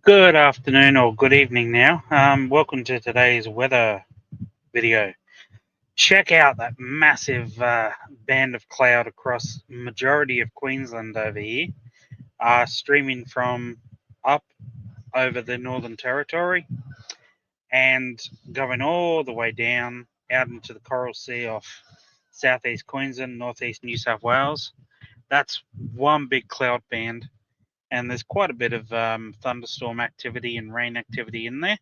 Good afternoon or good evening now. Welcome to today's weather video. Check out that massive band of cloud across majority of Queensland over here, streaming from up over the Northern Territory and going all the way down out into the Coral Sea off southeast Queensland, northeast New South Wales. That's one big cloud band, and there's quite a bit of thunderstorm activity and rain activity in there.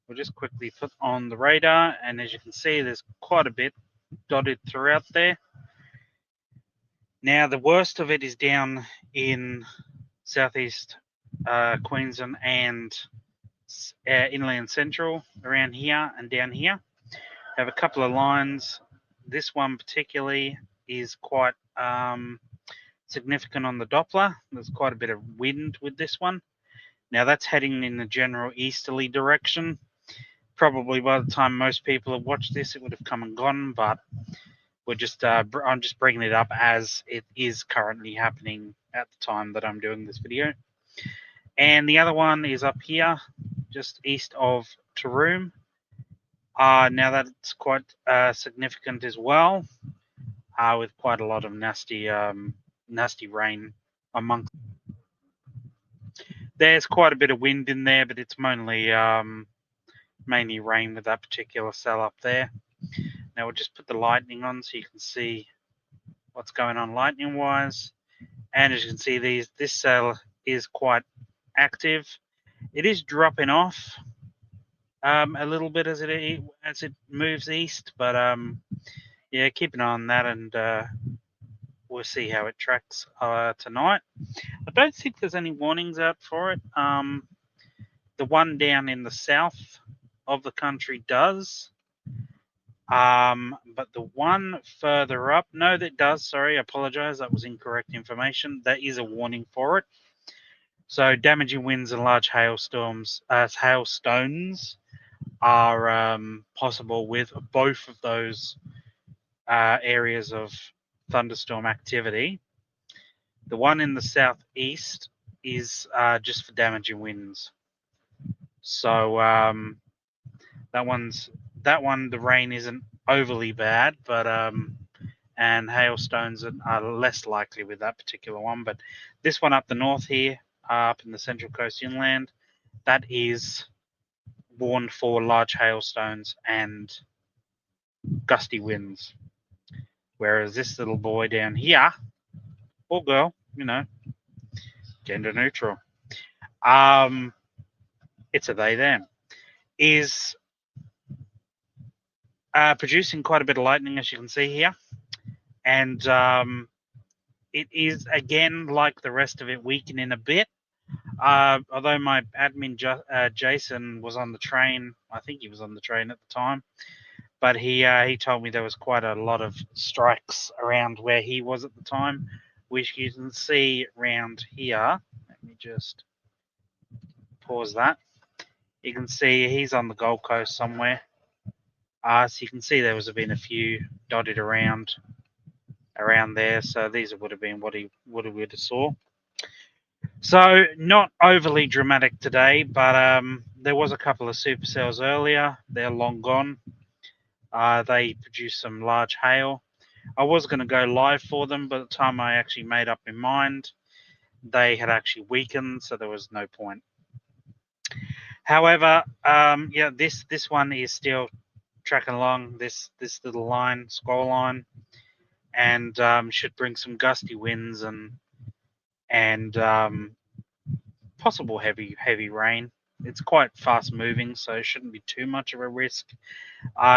We'll just quickly put on the radar, and as you can see, there's quite a bit dotted throughout there. Now, the worst of it is down in southeast Queensland and inland central, around here and down here. I have a couple of lines. This one particularly is quite significant on the Doppler. There's quite a bit of wind with this one. Now, that's heading in the general easterly direction. Probably by the time most people have watched this, it would have come and gone, but I'm just bringing it up as it is currently happening at the time that I'm doing this video. And the other one is up here, just east of Taroom. Now that's quite significant as well, with quite a lot of nasty rain amongst. There's quite a bit of wind in there, but it's mainly rain with that particular cell up there. Now we'll just put the lightning on so you can see what's going on lightning wise. And as you can see, this cell is quite active. It is dropping off a little bit as it moves east, but yeah, keep an eye on that, and we'll see how it tracks tonight. I don't think there's any warnings out for it. The one down in the south of the country does. But the one further up, no, that does. Sorry, I apologize. That was incorrect information. That is a warning for it. So damaging winds and large hailstones are possible with both of those areas of thunderstorm activity. The one in the southeast is just for damaging winds. So that one, the rain isn't overly bad, but and hailstones are less likely with that particular one. But this one up the north here, up in the Central Coast inland, that is warned for large hailstones and gusty winds. Whereas this little boy down here, or girl, gender neutral, it's a they them, is producing quite a bit of lightning, as you can see here. And it is, again, like the rest of it, weakening a bit. Although my admin, Jason, was on the train, I think he was on the train at the time, but he told me there was quite a lot of strikes around where he was at the time, which you can see around here. Let me just pause that. You can see he's on the Gold Coast somewhere. So you can see there was been a few dotted around there. So these would have been what he would have saw. So not overly dramatic today, but there was a couple of supercells earlier. They're long gone. They produced some large hail. I was going to go live for them, but the time I actually made up my mind, they had actually weakened, so there was no point. However, yeah, this one is still tracking along this little line, squall line, and should bring some gusty winds and possible heavy rain. It's quite fast moving, so it shouldn't be too much of a risk.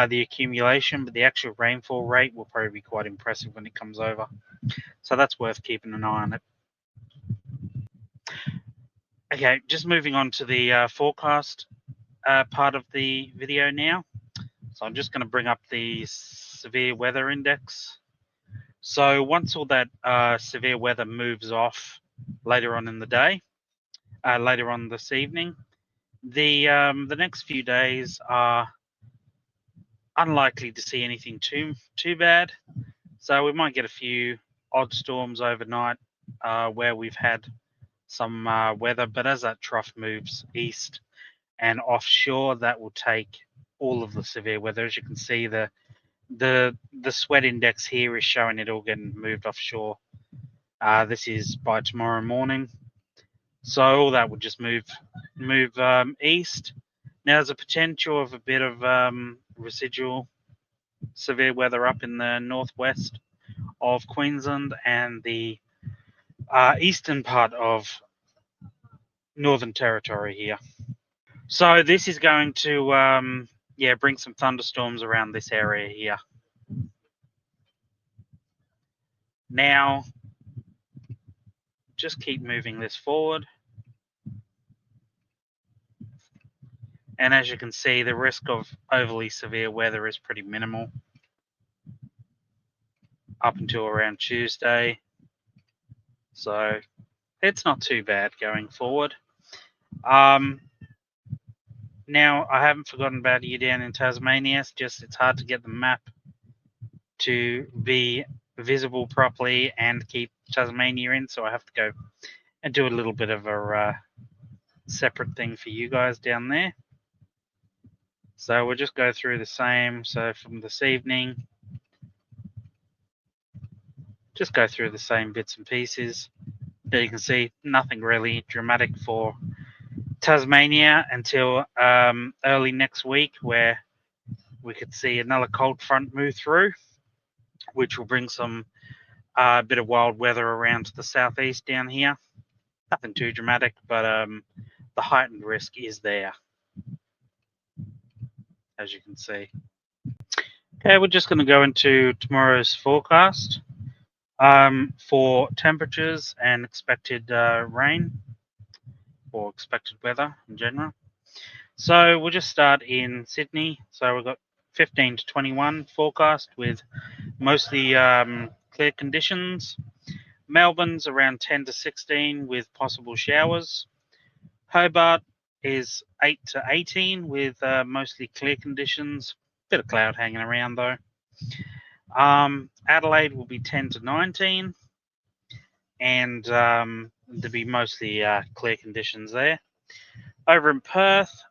The accumulation, but the actual rainfall rate will probably be quite impressive when it comes over. So that's worth keeping an eye on it. Okay, just moving on to the forecast part of the video now. So I'm just going to bring up the severe weather index. So once all that severe weather moves off later on in the day, later on this evening, the next few days are unlikely to see anything too bad. So we might get a few odd storms overnight where we've had some weather, but as that trough moves east and offshore, that will take all of the severe weather. As you can see, the sweat index here is showing it all getting moved offshore. This is by tomorrow morning, so all that would just move east. Now there's a potential of a bit of residual severe weather up in the northwest of Queensland and the eastern part of Northern Territory here. So this is going to bring some thunderstorms around this area here. Now, just keep moving this forward. And as you can see, the risk of overly severe weather is pretty minimal up until around Tuesday. So it's not too bad going forward. Now, I haven't forgotten about you down in Tasmania. It's hard to get the map to be visible properly and keep Tasmania in, so I have to go and do a little bit of a separate thing for you guys down there. So we'll just go through the same. So from this evening, just go through the same bits and pieces. There you can see nothing really dramatic for Tasmania until early next week, where we could see another cold front move through, which will bring some bit of wild weather around to the southeast down here. Nothing too dramatic, but the heightened risk is there, as you can see. Okay, we're just going to go into tomorrow's forecast for temperatures and expected rain or expected weather in general. So we'll just start in Sydney. So we've got 15 to 21 forecast with mostly clear conditions. Melbourne's around 10 to 16 with possible showers. Hobart is 8 to 18 with mostly clear conditions. Bit of cloud hanging around though. Adelaide will be 10 to 19 and there'll be mostly clear conditions there. Over in Perth,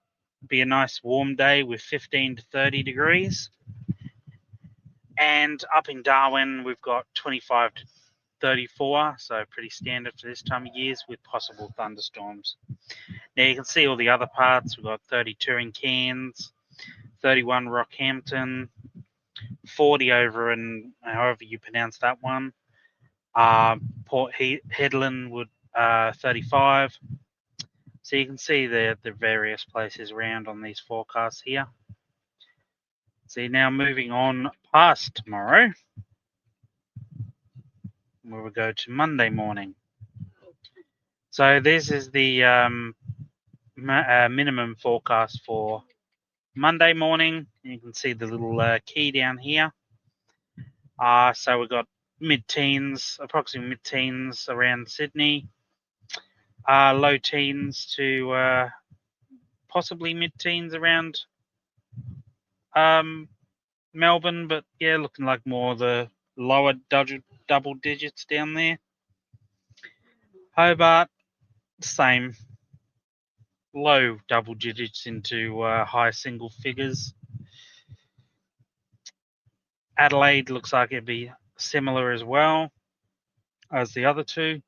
be a nice warm day with 15 to 30 degrees. And up in Darwin, we've got 25 to 34, so pretty standard for this time of years with possible thunderstorms. Now you can see all the other parts. We've got 32 in Cairns, 31 Rockhampton, 40 over in however you pronounce that one. Port Hedland would 35. So you can see the various places around on these forecasts here. See, now moving on past tomorrow, where we go to Monday morning. So this is the minimum forecast for Monday morning. You can see the little key down here. So we've got mid-teens, approximately mid-teens around Sydney. Low teens to possibly mid-teens around Melbourne, but yeah, looking like more the lower double digits down there. Hobart, same, low double digits into high single figures. Adelaide looks like it'd be similar as well as the other two.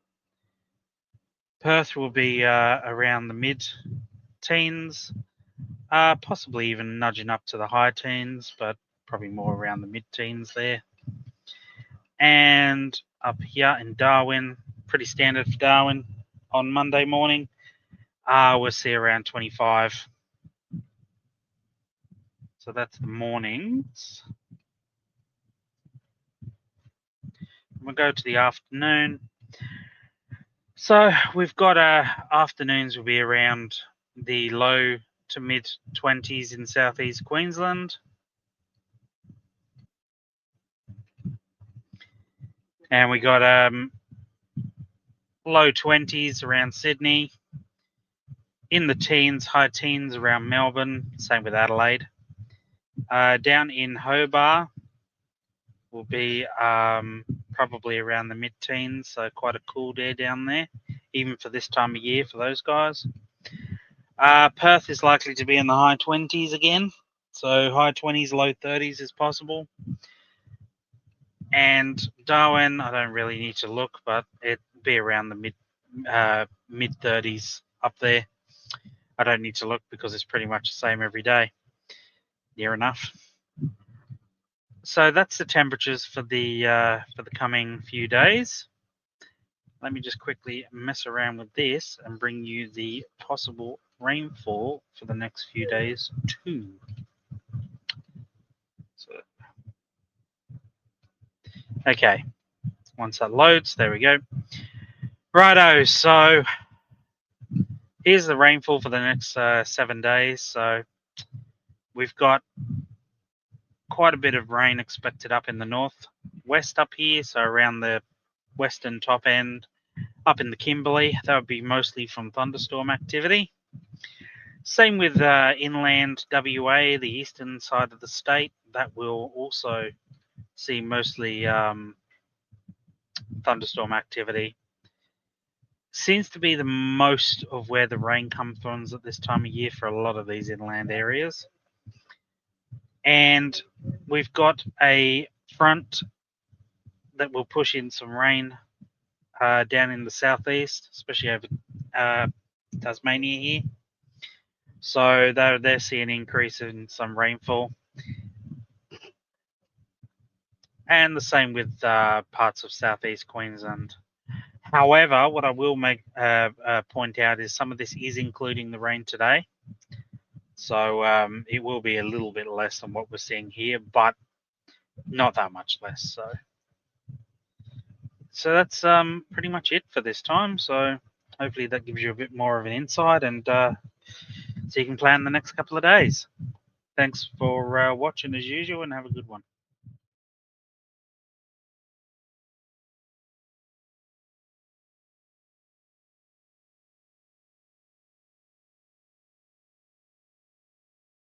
Perth will be around the mid-teens, possibly even nudging up to the high teens, but probably more around the mid-teens there. And up here in Darwin, pretty standard for Darwin on Monday morning, we'll see around 25. So that's the mornings. We'll go to the afternoon. So we've got afternoons will be around the low to mid 20s in southeast Queensland. And we got low 20s around Sydney. In the teens, high teens around Melbourne. Same with Adelaide. Down in Hobart will be probably around the mid-teens, so quite a cool day down there even for this time of year for those guys. Perth is likely to be in the high 20s again, so high 20s, low 30s is possible. And Darwin, I don't really need to look, but it'd be around the mid 30s up there. I don't need to look because it's pretty much the same every day, near enough. So that's the temperatures for the coming few days. Let me just quickly mess around with this and bring you the possible rainfall for the next few days too. So, okay, once that loads, there we go. Righto, so here's the rainfall for the next 7 days. So we've got quite a bit of rain expected up in the northwest up here, so around the western top end, up in the Kimberley. That would be mostly from thunderstorm activity. Same with inland WA, the eastern side of the state. That will also see mostly thunderstorm activity. Seems to be the most of where the rain comes from at this time of year for a lot of these inland areas. And we've got a front that will push in some rain down in the southeast, especially over Tasmania here. So they're seeing an increase in some rainfall. And the same with parts of southeast Queensland. However, what I will make point out is some of this is including the rain today. So it will be a little bit less than what we're seeing here, but not that much less. So that's pretty much it for this time. So hopefully that gives you a bit more of an insight, and so you can plan the next couple of days. Thanks for watching as usual, and have a good one.